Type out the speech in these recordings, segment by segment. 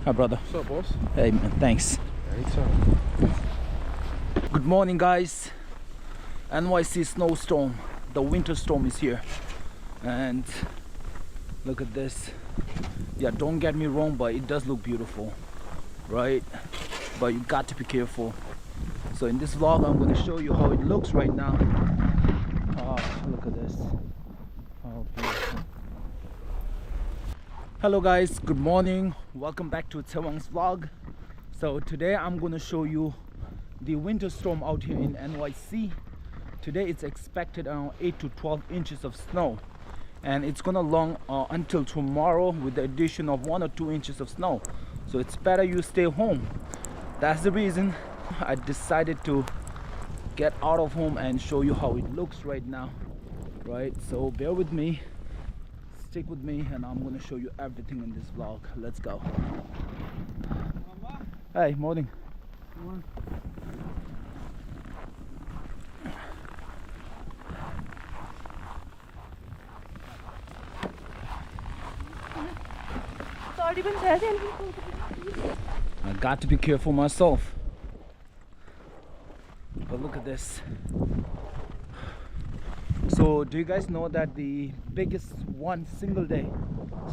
Hi, brother. What's up, boss? Hey, man. Thanks. Anytime. Good morning, guys. NYC snowstorm. The winter storm is here. And look at this. Yeah, don't get me wrong, but it does look beautiful, right? But you got to be careful. So in this vlog, I'm going to show you how it looks right now. Oh, look at this. Oh, beautiful. Hello guys, good morning. Welcome back to Tsewang's vlog. So today I'm going to show you the winter storm out here in NYC. Today it's expected around 8 to 12 inches of snow. And it's gonna long until tomorrow with the addition of 1 or 2 inches of snow. So it's better you stay home. That's the reason I decided to get out of home and show you how it looks right now. Right, so bear with me, stick with me, and I'm gonna show you everything in this vlog. Let's go. Hey, morning. I got to be careful myself. But look at this. So do you guys know that the biggest one single day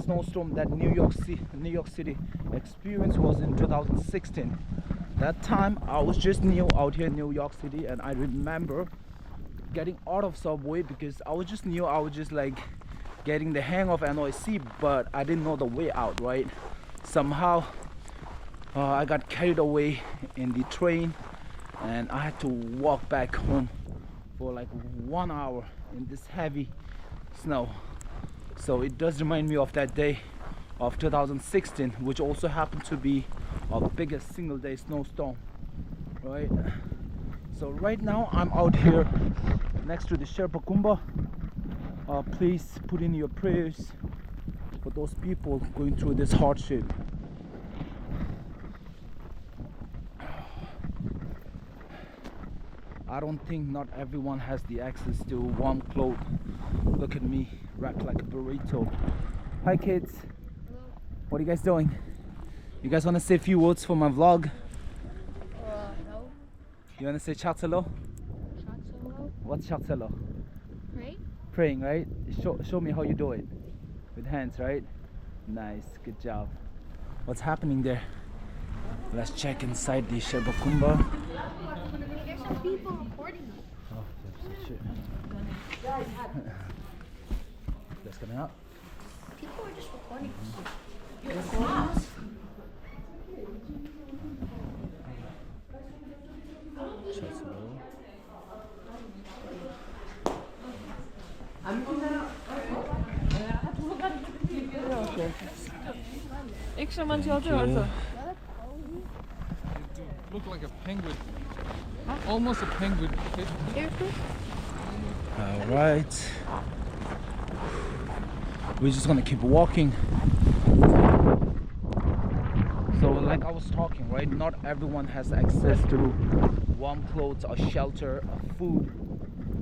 snowstorm that New York City experienced was in 2016? That time I was just new out here in New York City, and I remember getting out of subway because I was just new. I was just like getting the hang of NYC, but I didn't know the way out, right? Somehow I got carried away in the train and I had to walk back home for like 1 hour in this heavy snow. So it does remind me of that day of 2016, which also happened to be our biggest single day snowstorm, right? So right now I'm out here next to the Sherpa Kumba. Please put in your prayers for those people going through this hardship. I don't think not everyone has the access to warm clothes. Look at me, wrapped like a burrito. Hi kids. Hello. What are you guys doing? You guys want to say a few words for my vlog? No. You want to say chatsalo? Chatsalo. What's chatsalo? Pray? Praying, right? Show me how you do it. With hands, right? Nice, good job. What's happening there? Let's check inside the Sherpa Kumba. There's some people recording me. Oh, that's shit. That's coming out. People are just recording us. Chatsalo. Ik zou man zelf doen. Look like a penguin. Almost a penguin. Alright. We're just gonna keep walking. So like I was talking, right? Not everyone has access to warm clothes or shelter or food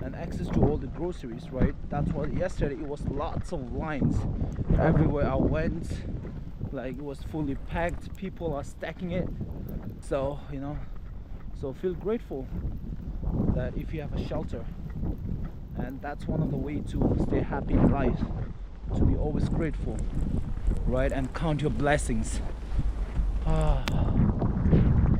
and access to all the groceries, right? That's why yesterday it was lots of lines everywhere I went. Like it was fully packed, people are stacking it. So you know, so feel grateful that if you have a shelter, and that's one of the ways to stay happy in life, to be always grateful, right? And count your blessings.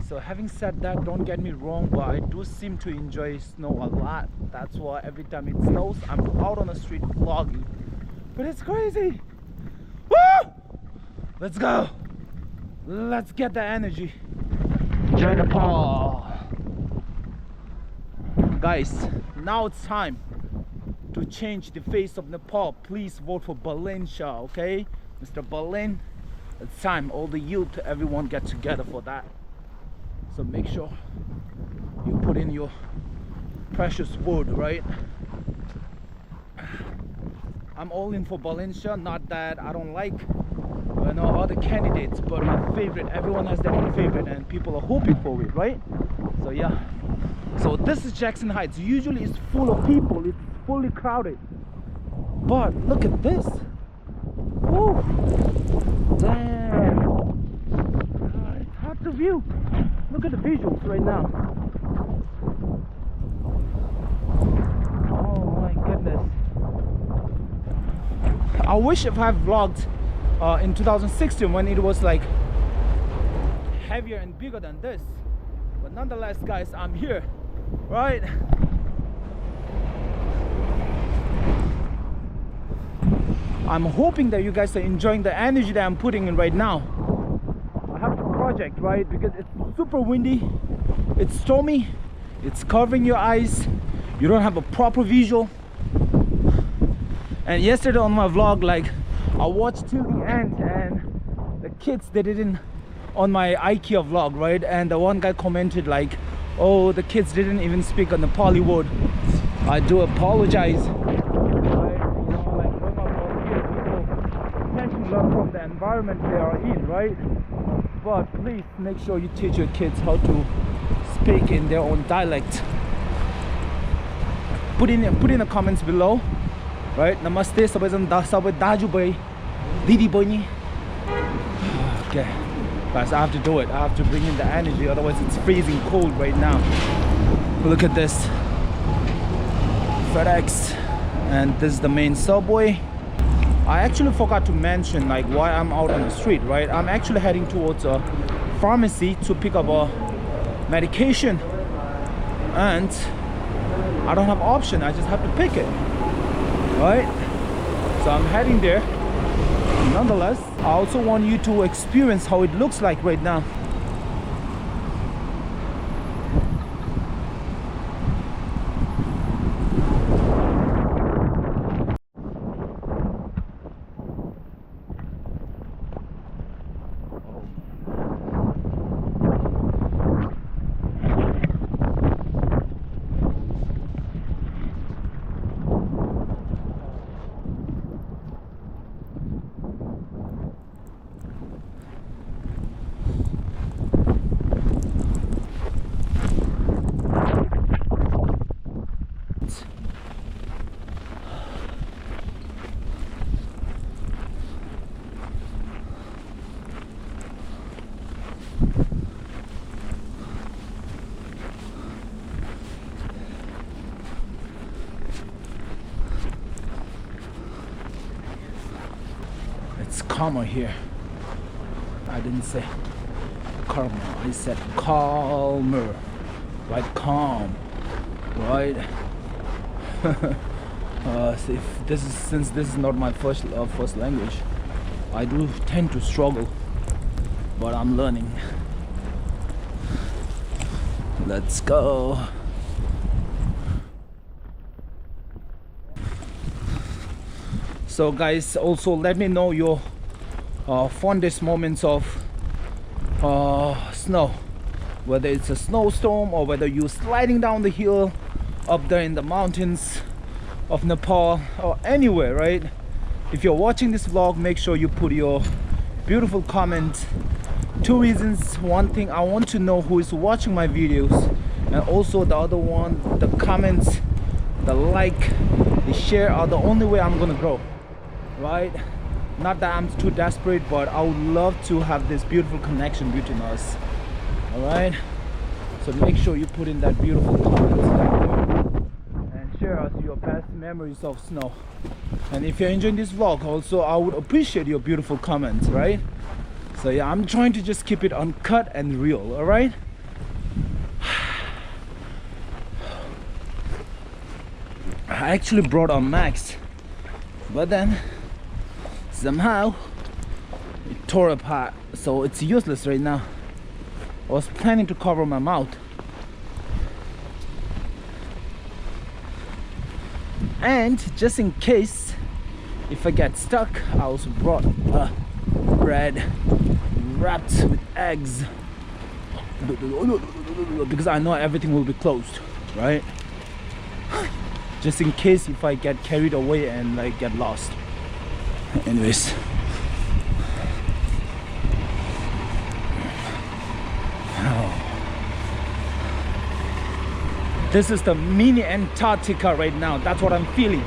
So having said that, don't get me wrong, but I do seem to enjoy snow a lot. That's why every time it snows I'm out on the street vlogging. But it's crazy. Woo! Let's go. Let's get the energy. Join the power. Guys, now it's time to change the face of Nepal. Please vote for Berlin Shah, okay? Mr. Berlin, it's time. All the youth, everyone get together for that. So make sure you put in your precious vote, right? I'm all in for Berlin Shah. Not that I don't like other candidates, but my favorite, everyone has their own favorite and people are hoping for it, right? So yeah, so this is Jackson Heights. Usually it's full of people, it's fully crowded, but look at this. Woo! Damn. the view. Look at the visuals right now. Oh my goodness. I wish if I vlogged in 2016 when it was like heavier and bigger than this. But nonetheless, guys, I'm here, right? I'm hoping that you guys are enjoying the energy that I'm putting in right now. I have a project, right? Because it's super windy, it's stormy, it's covering your eyes, you don't have a proper visual. And yesterday on my vlog, like, I watched till the end and the kids, they didn't, on my IKEA vlog, right? And the one guy commented like, oh, the kids didn't even speak a Nepali word. I do apologize. Learn from the environment they are in, right? But please make sure you teach your kids how to speak in their own dialect. Put in the comments below, right? Namaste sabai daju bhai, didi bhai. Okay, guys, I have to do it. I have to bring in the energy, otherwise it's freezing cold right now. Look at this, FedEx, and this is the main subway. I actually forgot to mention like why I'm out on the street, right? I'm actually heading towards a pharmacy to pick up a medication, and I don't have option. I just have to pick it, right? So I'm heading there. Nonetheless, I also want you to experience how it looks like right now. It's calmer here. I didn't say calmer, I said calmer, like calm, right? Since this is not my first language, I do tend to struggle, but I'm learning. Let's go. So guys, also let me know your fondest moments of snow, whether it's a snowstorm or whether you're sliding down the hill up there in the mountains of Nepal or anywhere, right? If you're watching this vlog, make sure you put your beautiful comment. Two reasons: one thing, I want to know who is watching my videos, and also the other one, the comments, the like, the share are the only way I'm gonna grow, right? Not that I'm too desperate, but I would love to have this beautiful connection between us. All right, so make sure you put in that beautiful comment and share us your best memories of snow. And if you're enjoying this vlog also, I would appreciate your beautiful comments, right? So yeah, I'm trying to just keep it uncut and real. All right, I actually brought on Max, but then somehow it tore apart, so it's useless right now. I was planning to cover my mouth. And just in case if I get stuck, I also brought bread wrapped with eggs, because I know everything will be closed, right? Just in case if I get carried away and like get lost. Anyways, this is the mini Antarctica right now. That's what I'm feeling.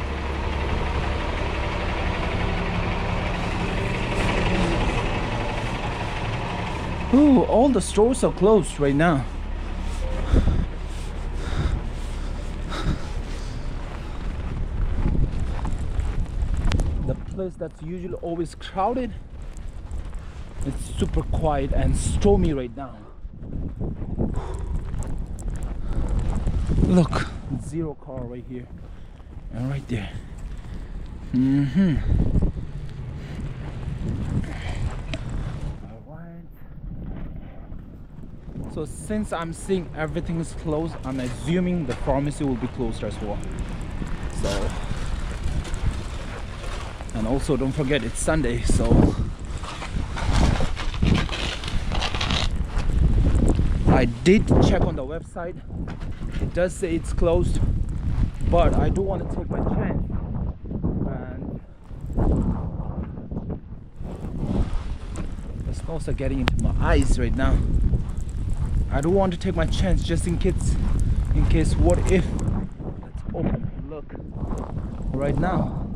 Ooh, all the stores are closed right now. The place that's usually always crowded, it's super quiet and stormy right now. Look, zero car right here and right there. Alright. So since I'm seeing everything is closed, I'm assuming the pharmacy will be closed as well. So, and also don't forget it's Sunday, so I did check on the website. It does say it's closed, but I do want to take my chance. And the snows are getting into my eyes right now. I do want to take my chance just in case what if it's open. Look, right now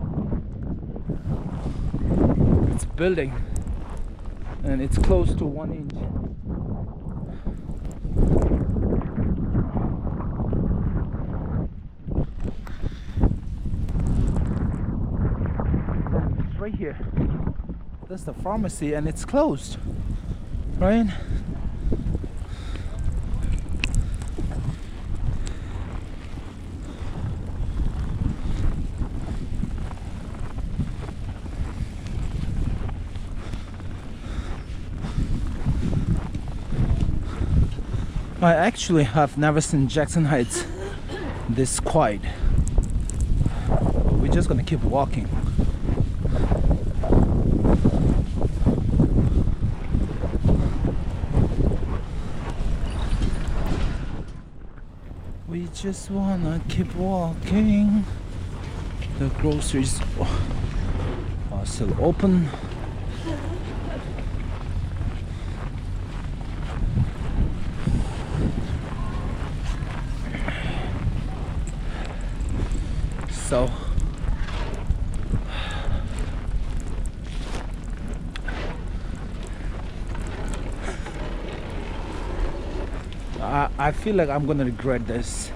it's building and it's close to 1 inch. Right here, that's the pharmacy and it's closed, right? I actually have never seen Jackson Heights this quiet. We're just gonna keep walking. We just wanna keep walking. The groceries are still open. So I feel like I'm gonna regret this.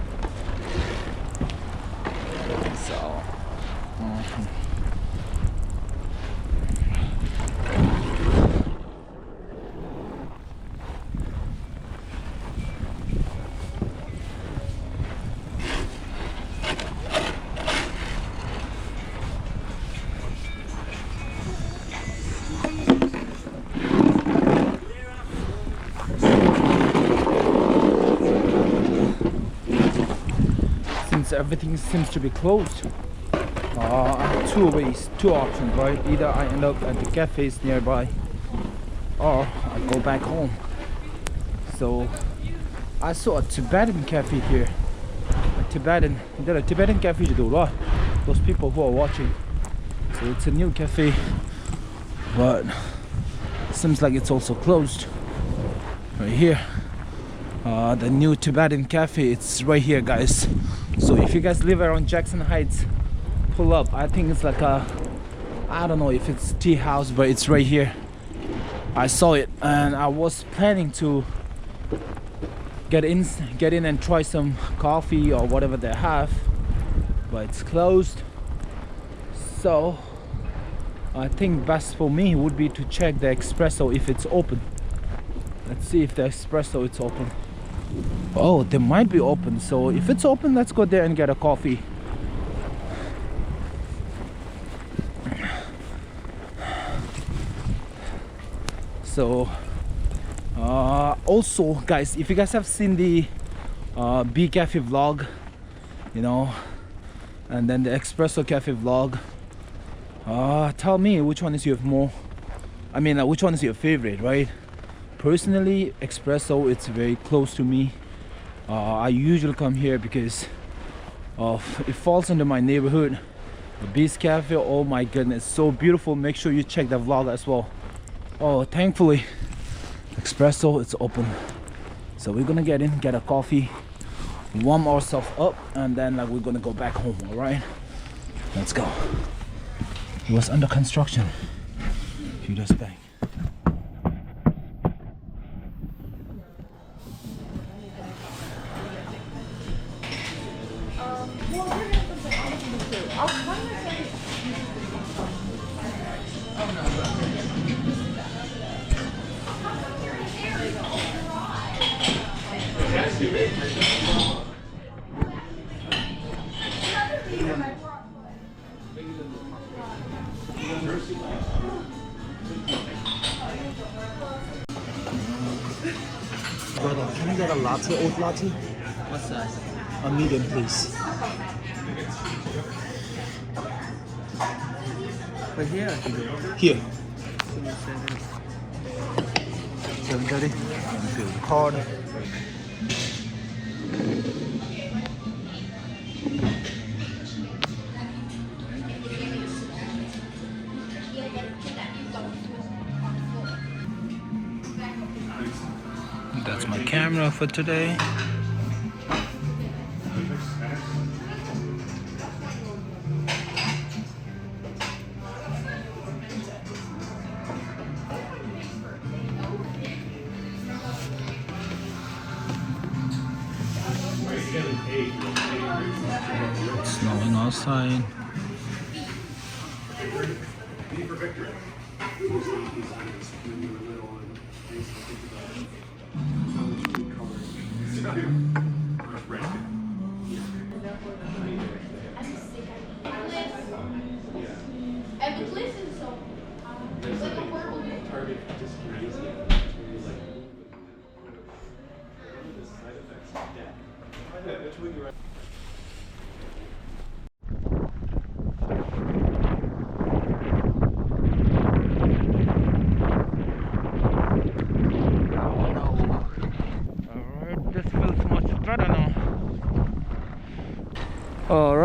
So everything seems to be closed. I have two options, right? Either I end up at the cafes nearby or I go back home. So I saw a Tibetan cafe here. There are Tibetan cafe to do lot. Those people who are watching. So it's a new cafe, but it seems like it's also closed. Right here. The new Tibetan cafe, it's right here, guys. So if you guys live around Jackson Heights, pull up. I think it's like a, I don't know if it's tea house, but it's right here. I saw it and I was planning to get in and try some coffee or whatever they have, but it's closed. So I think best for me would be to check the espresso if it's open. Let's see if the espresso is open. Oh, they might be open. So if it's open, let's go there and get a coffee. So also guys, if you guys have seen the Bee Cafe vlog, you know, and then the Espresso Cafe vlog, tell me which one is your which one is your favorite, right? Personally, espresso, it's very close to me. I usually come here because it falls under my neighborhood. The Beast Cafe, oh my goodness, so beautiful. Make sure you check the vlog as well. Oh, thankfully espresso, it's open. So we're gonna get in, get a coffee, warm ourselves up, and then we're gonna go back home. All right, let's go. It was under construction a few days back. Brother, can I get a latte, oat latte? What's that? A medium, please. But here. Here. 7:30. Fill the card. That's my camera for today. It's snowing outside.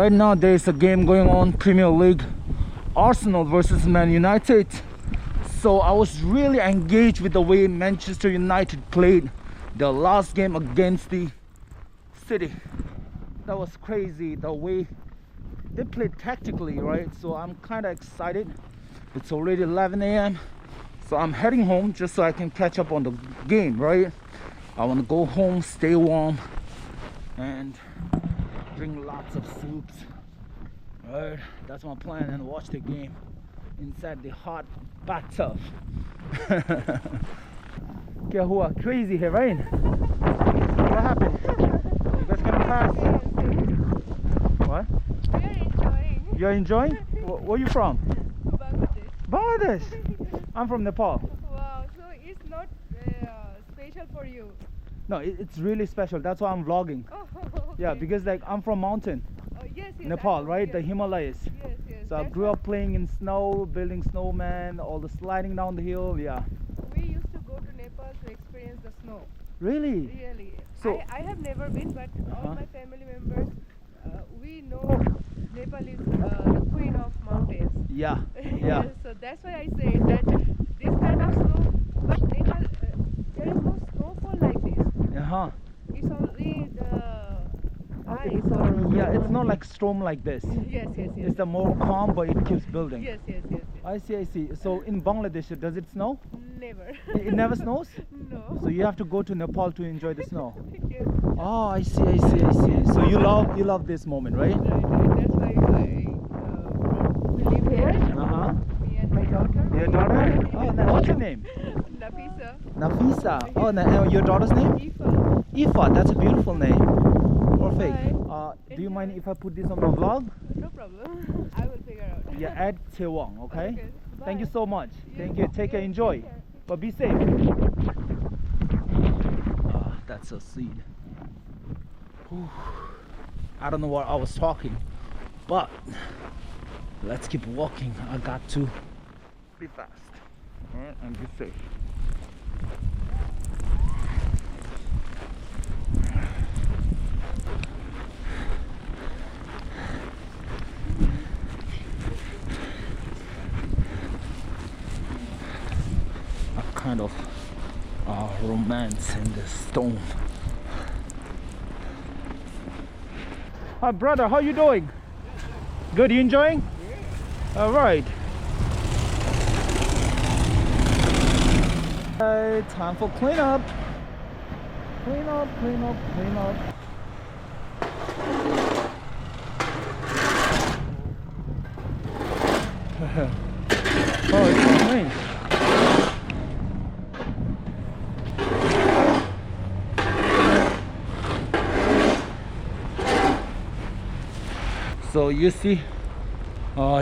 Right now there is a game going on, Premier League, Arsenal versus Man United. So I was really engaged with the way Manchester United played their last game against the City. That was crazy, the way they played tactically, right? So I'm kind of excited. It's already 11 a.m. So I'm heading home just so I can catch up on the game, right? I want to go home, stay warm, and drink lots of soups. Right, that's my plan, and watch the game inside the hot bathtub. Okay, who are crazy here, right? What happened? You guys gonna pass? What? We are enjoying. You're enjoying? Where are you from? Bangladesh. Bangladesh. I'm from Nepal. Wow, so it's not special for you. No, it's really special. That's why I'm vlogging. Oh, okay. Yeah, because like I'm from mountain, Yes, yes, Nepal, right? Yes. The Himalayas. Yes, yes. So I That's grew why up playing in snow, building snowman, all the sliding down the hill. Yeah. We used to go to Nepal to experience the snow. Really? Really. So- I have never been, but Uh-huh. all my family members, we know Nepal is the queen of mountains. Yeah. Yeah. So that's why I say that this kind of snow, but Nepal, there is no snowfall like this. Uh-huh. It's only the ice or Yeah, it's not like storm like this. Yes, yes, yes. It's the more calm, but it keeps building. Yes, yes, yes, yes. I see, I see. So in Bangladesh, does it snow? Never. It never snows? No. So you have to go to Nepal to enjoy the snow. Yes. Oh, I see, I see, I see. So you love this moment, right? Right, right. That's why we live here. Uh-huh. Me and my daughter. Your daughter? Oh, what's your name? Nafisa. Nafisa. Oh, your daughter's name? Ifa. Ifa. That's a beautiful name. Perfect. Hi. Do you mind if I put this on my vlog? No problem. I will figure out. Yeah, add Tewang, okay? Okay. Thank you Bye. so much. You Thank you. too. Take care. Yeah, Enjoy. take care. But be safe. That's a seed. Whew. I don't know what I was talking, but let's keep walking. I got to be fast, all right, and be safe. A kind of romance in the storm. Hi brother, how you doing? Good, you enjoying? Yeah. All right. Hey, time for cleanup. Clean up, clean up, clean up. So you see,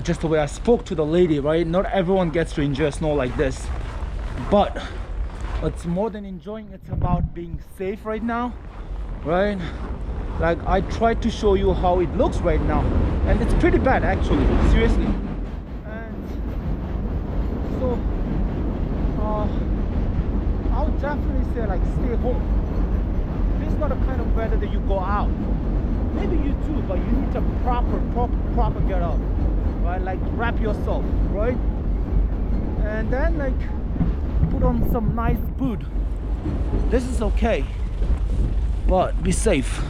just the way I spoke to the lady, right? Not everyone gets to enjoy snow like this, but it's more than enjoying, it's about being safe right now, right? Like I tried to show you how it looks right now, and it's pretty bad actually, seriously. And so I would definitely say like stay home. This is not a kind of weather that you go out. Maybe you do, but you need to proper get up, right? Like wrap yourself, right? And then like put on some nice boot. This is okay, but be safe.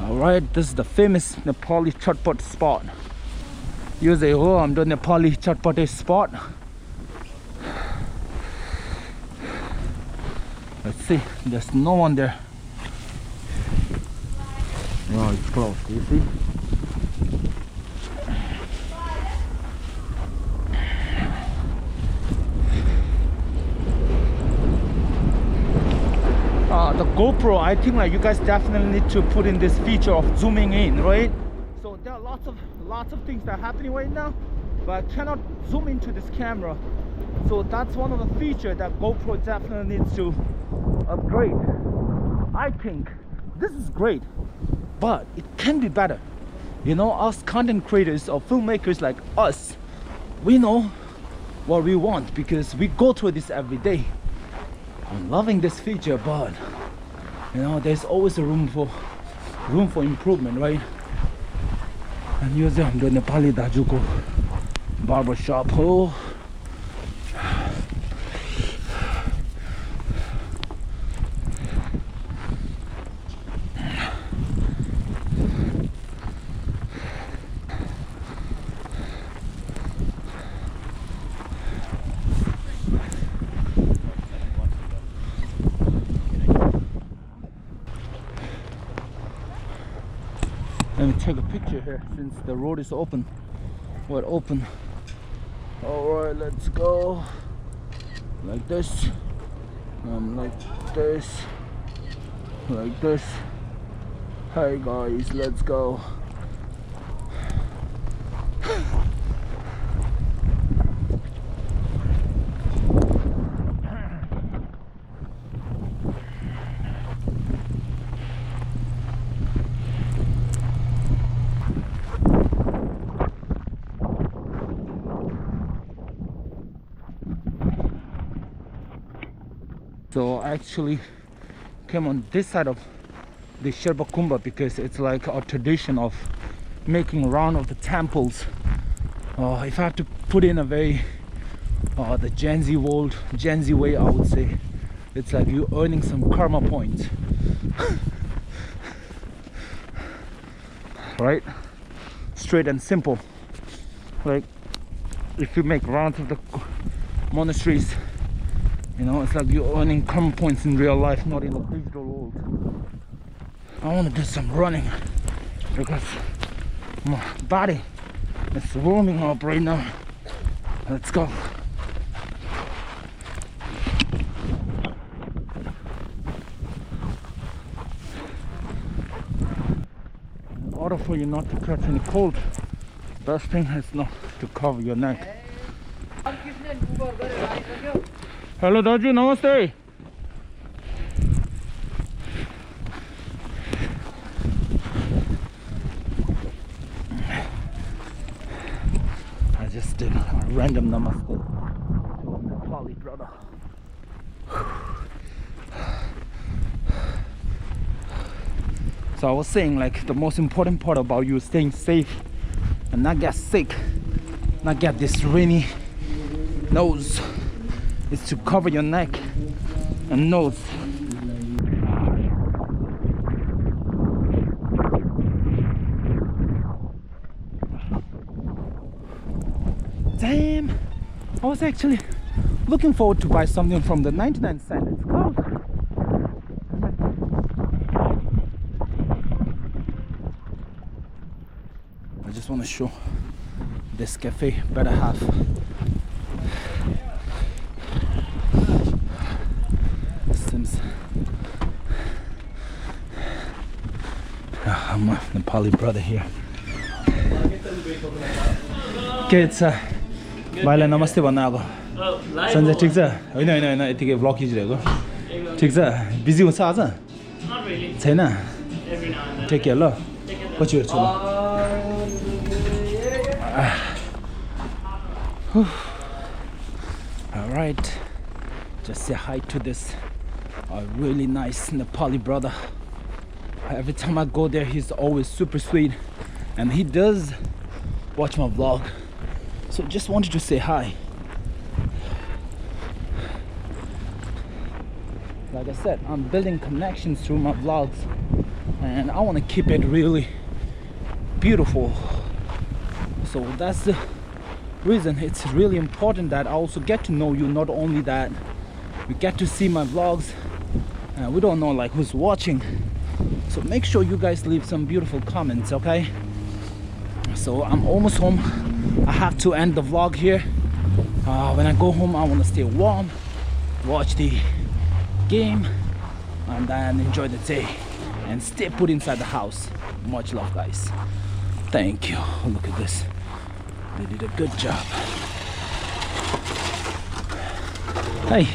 Alright, this is the famous Nepali chatpat spot. You say, oh, I'm the Nepali chatpat spot. Let's see, there's no one there. Oh, it's closed, you see? The GoPro, I think like you guys definitely need to put in this feature of zooming in, right? So there are lots of things that are happening right now, but I cannot zoom into this camera. So that's one of the features that GoPro definitely needs to upgrade. I think this is great, but it can be better. You know, us content creators or filmmakers like us, we know what we want because we go through this every day. I'm loving this feature, but you know, there's always a room for improvement, right? And usually I'm the Nepali dajuko barber shop. Oh. Let me take a picture here since the road is open. Wide open. Alright, let's go. Like this. Like this. Like this. Hey guys, let's go. So I actually came on this side of the Sherpa Kumbha because it's like a tradition of making a round of the temples. If I have to put in a very the Gen Z way, I would say it's like you earning some karma points. Right? Straight and simple. Like if you make rounds of the monasteries, you know, it's like you're earning karma points in real life, not in the digital world. I want to do some running because my body is warming up right now. Let's go. In order for you not to catch any cold, best thing is not to cover your neck. Hello Daju, namaste. I just did a random namaste to a Nepali brother. So I was saying like the most important part about you staying safe and not get sick, not get this rainy nose, is to cover your neck and nose. Damn, I was actually looking forward to buy something from the 99¢. It's closed. I just want to show this cafe better half. Seems my Nepali brother here. के छ भाइलाई नमस्ते भन्न आएको सन्जय ठिक छ होइन होइन होइन यतिकै भ्लग खिचिरहेको ठिक छ बिजी हुन्छ आज छैन टेक केयर ल पछि हेर्छु ल Alright, just say hi to this really nice Nepali brother. Every time I go there, he's always super sweet, and he does watch my vlog. So just wanted to say hi. Like I said, I'm building connections through my vlogs, and I want to keep it really beautiful. So that's the reason it's really important that I also get to know you. Not only that, we get to see my vlogs, and we don't know like who's watching. So make sure you guys leave some beautiful comments, okay? So I'm almost home. I have to end the vlog here. When I go home, I want to stay warm, watch the game, and then enjoy the day and stay put inside the house. Much love, guys. Thank you. Look at this. They did a good job. Hey.